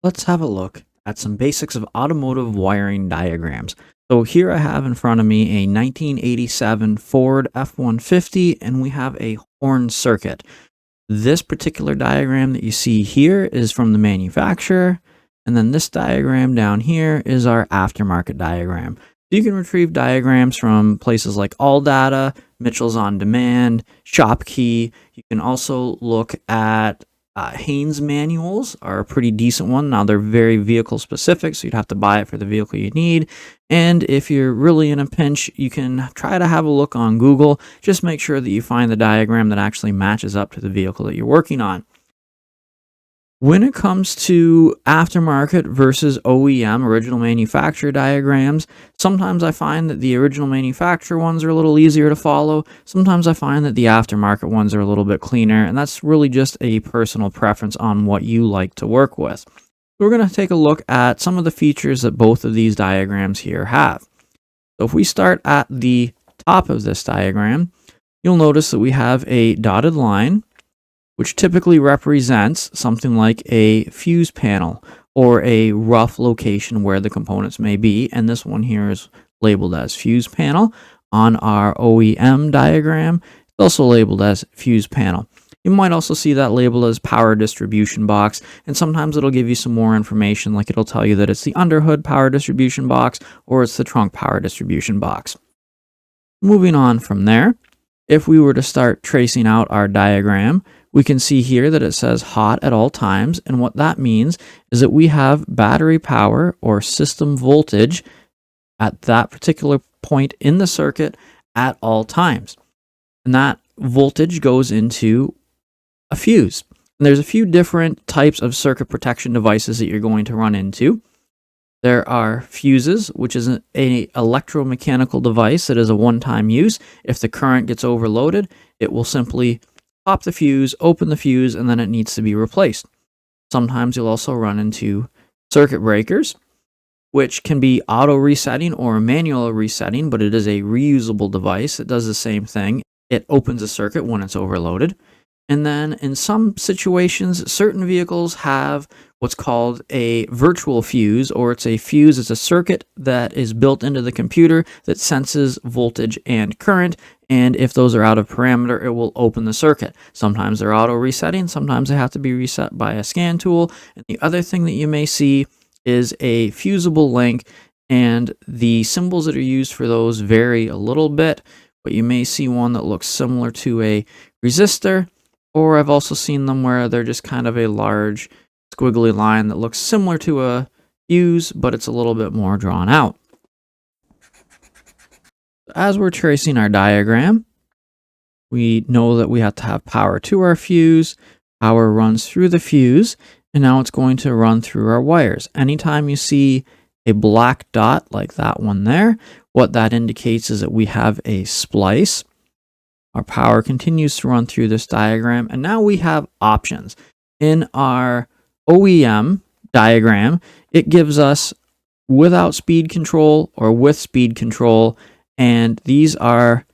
Let's have a look at some basics of automotive wiring diagrams. So here I have in front of me a 1987 Ford F-150 and we have a horn circuit. This particular diagram that you see here is from the manufacturer, and then this diagram down here is our aftermarket diagram. So you can retrieve diagrams from places like AllData, Mitchell's On Demand, ShopKey. You can also look at Haynes manuals are a pretty decent one. Now they're very vehicle specific, so you'd have to buy it for the vehicle you need. And if you're really in a pinch, you can try to have a look on Google. Just make sure that you find the diagram that actually matches up to the vehicle that you're working on. When it comes to aftermarket versus OEM, original manufacturer diagrams, sometimes I find that the original manufacturer ones are a little easier to follow. Sometimes I find that the aftermarket ones are a little bit cleaner, and that's really just a personal preference on what you like to work with. We're going to take a look at some of the features that both of these diagrams here have. So if we start at the top of this diagram, you'll notice that we have a dotted line, which typically represents something like a fuse panel or a rough location where the components may be. And this one here is labeled as fuse panel. On our OEM diagram, it's also labeled as fuse panel. You might also see that labeled as power distribution box, and sometimes it'll give you some more information, like it'll tell you that it's the underhood power distribution box or it's the trunk power distribution box. Moving on from there, if we were to start tracing out our diagram, we can see here that it says hot at all times, and what that means is that we have battery power or system voltage at that particular point in the circuit at all times. And that voltage goes into a fuse. And there's a few different types of circuit protection devices that you're going to run into. There are fuses, which is an electromechanical device that is a one-time use. If the current gets overloaded, it will simply pop the fuse, open the fuse, and then it needs to be replaced. Sometimes you'll also run into circuit breakers, which can be auto resetting or manual resetting, but it is a reusable device. It does the same thing. It opens a circuit when it's overloaded. And then in some situations, certain vehicles have what's called a virtual fuse, or it's a fuse. It's a circuit that is built into the computer that senses voltage and current. And if those are out of parameter, it will open the circuit. Sometimes they're auto resetting. Sometimes they have to be reset by a scan tool. And the other thing that you may see is a fusible link, and the symbols that are used for those vary a little bit, but you may see one that looks similar to a resistor. Or I've also seen them where they're just kind of a large squiggly line that looks similar to a fuse, but it's a little bit more drawn out. As we're tracing our diagram, we know that we have to have power to our fuse. Power runs through the fuse, and now it's going to run through our wires. Anytime you see a black dot like that one there, what that indicates is that we have a splice. Our power continues to run through this diagram, and now we have options. In our OEM diagram, it gives us without speed control or with speed control, and these are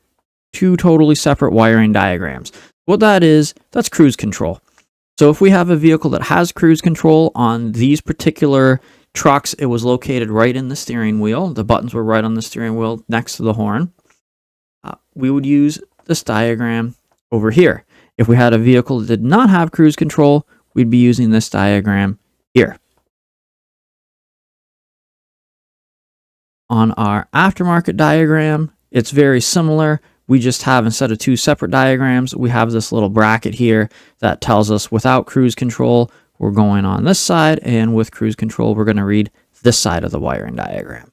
two totally separate wiring diagrams. What that is, that's cruise control. So if we have a vehicle that has cruise control on these particular trucks, it was located right in the steering wheel. The buttons were right on the steering wheel next to the horn. We would use this diagram over here. If we had a vehicle that did not have cruise control, we'd be using this diagram here. On our aftermarket diagram, it's very similar. We just have, instead of two separate diagrams, we have this little bracket here that tells us without cruise control, we're going on this side, and with cruise control, we're going to read this side of the wiring diagram.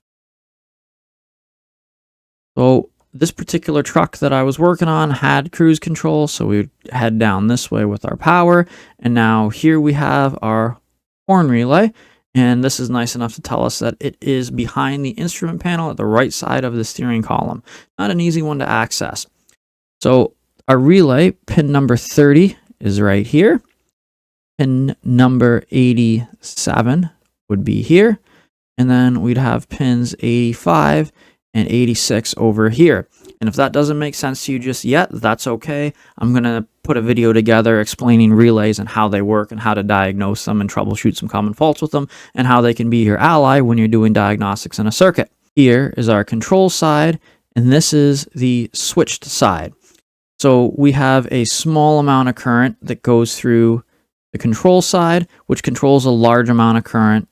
So this particular truck that I was working on had cruise control, so we would head down this way with our power. And now here we have our horn relay, and this is nice enough to tell us that it is behind the instrument panel at the right side of the steering column. Not an easy one to access. So our relay, pin number 30, is right here. Pin number 87 would be here. And then we'd have pins 85 and 86 over here. And if that doesn't make sense to you just yet, that's okay. I'm going to put put a video together explaining relays and how they work and how to diagnose them and troubleshoot some common faults with them and how they can be your ally when you're doing diagnostics in a circuit. Here is our control side, and this is the switched side. So we have a small amount of current that goes through the control side, which controls a large amount of current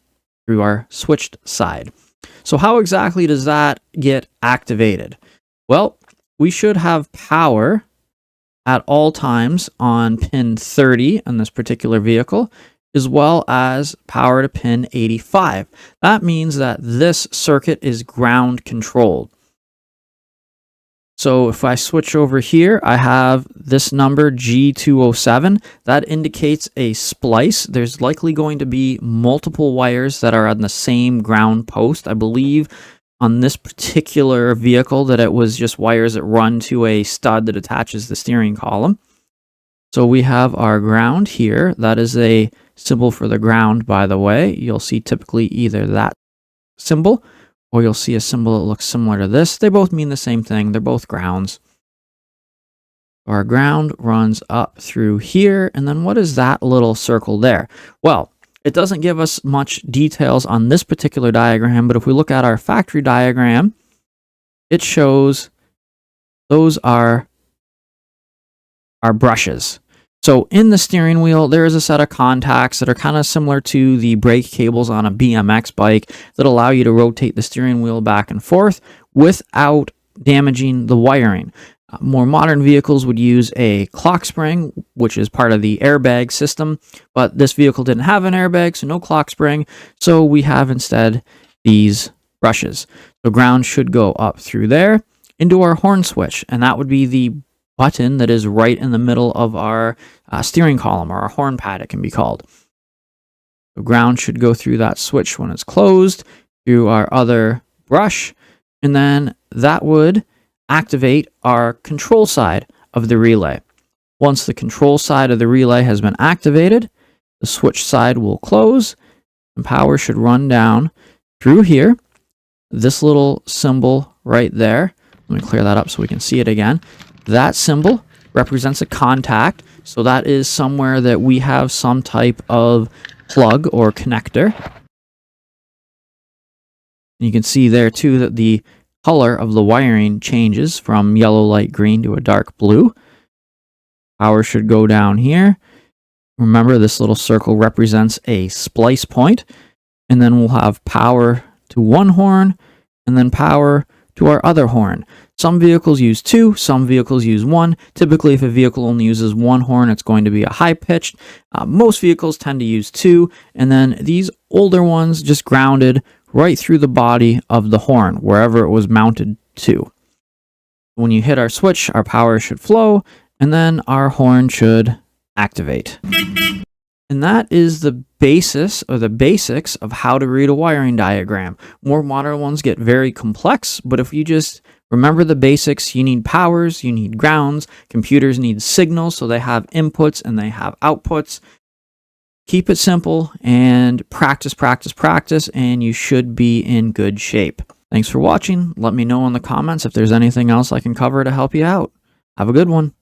through our switched side. So how exactly does that get activated? Well, we should have power at all times on pin 30 on this particular vehicle, as well as power to pin 85. That means that this circuit is ground controlled. So if I switch over here, I have this number G207. That indicates a splice. There's likely going to be multiple wires that are on the same ground post. I believe on this particular vehicle that it was just wires that run to a stud that attaches the steering column. So we have our ground here. That is a symbol for the ground, by the way. You'll see typically either that symbol or you'll see a symbol that looks similar to this. They both mean the same thing. They're both grounds. Our ground runs up through here. And then what is that little circle there? Well, it doesn't give us much details on this particular diagram, but if we look at our factory diagram, it shows those are our brushes. So in the steering wheel, there is a set of contacts that are kind of similar to the brake cables on a BMX bike that allow you to rotate the steering wheel back and forth without damaging the wiring. More modern vehicles would use a clock spring, which is part of the airbag system, but this vehicle didn't have an airbag, so no clock spring. So we have instead these brushes. So ground should go up through there into our horn switch, and that would be the button that is right in the middle of our steering column, or our horn pad it can be called. The ground should go through that switch when it's closed, through our other brush, and then that would activate our control side of the relay. Once the control side of the relay has been activated, the switch side will close, and power should run down through here. This little symbol right there, let me clear that up so we can see it again. That symbol represents a contact, so that is somewhere that we have some type of plug or connector. And you can see there too that the color of the wiring changes from yellow light green to a dark blue. Power should go down here. Remember, this little circle represents a splice point, and then we'll have power to one horn and then power to our other horn. Some vehicles use two, some vehicles use one. Typically, if a vehicle only uses one horn, it's going to be a high-pitched. Most vehicles tend to use two, and then these older ones just grounded right through the body of the horn, wherever it was mounted to. When you hit our switch, our power should flow, and then our horn should activate. And that is the basis or the basics of how to read a wiring diagram. More modern ones get very complex, but if you just remember the basics, you need powers, you need grounds, computers need signals, so they have inputs and they have outputs. Keep it simple and practice, practice, practice, and you should be in good shape. Thanks for watching. Let me know in the comments if there's anything else I can cover to help you out. Have a good one.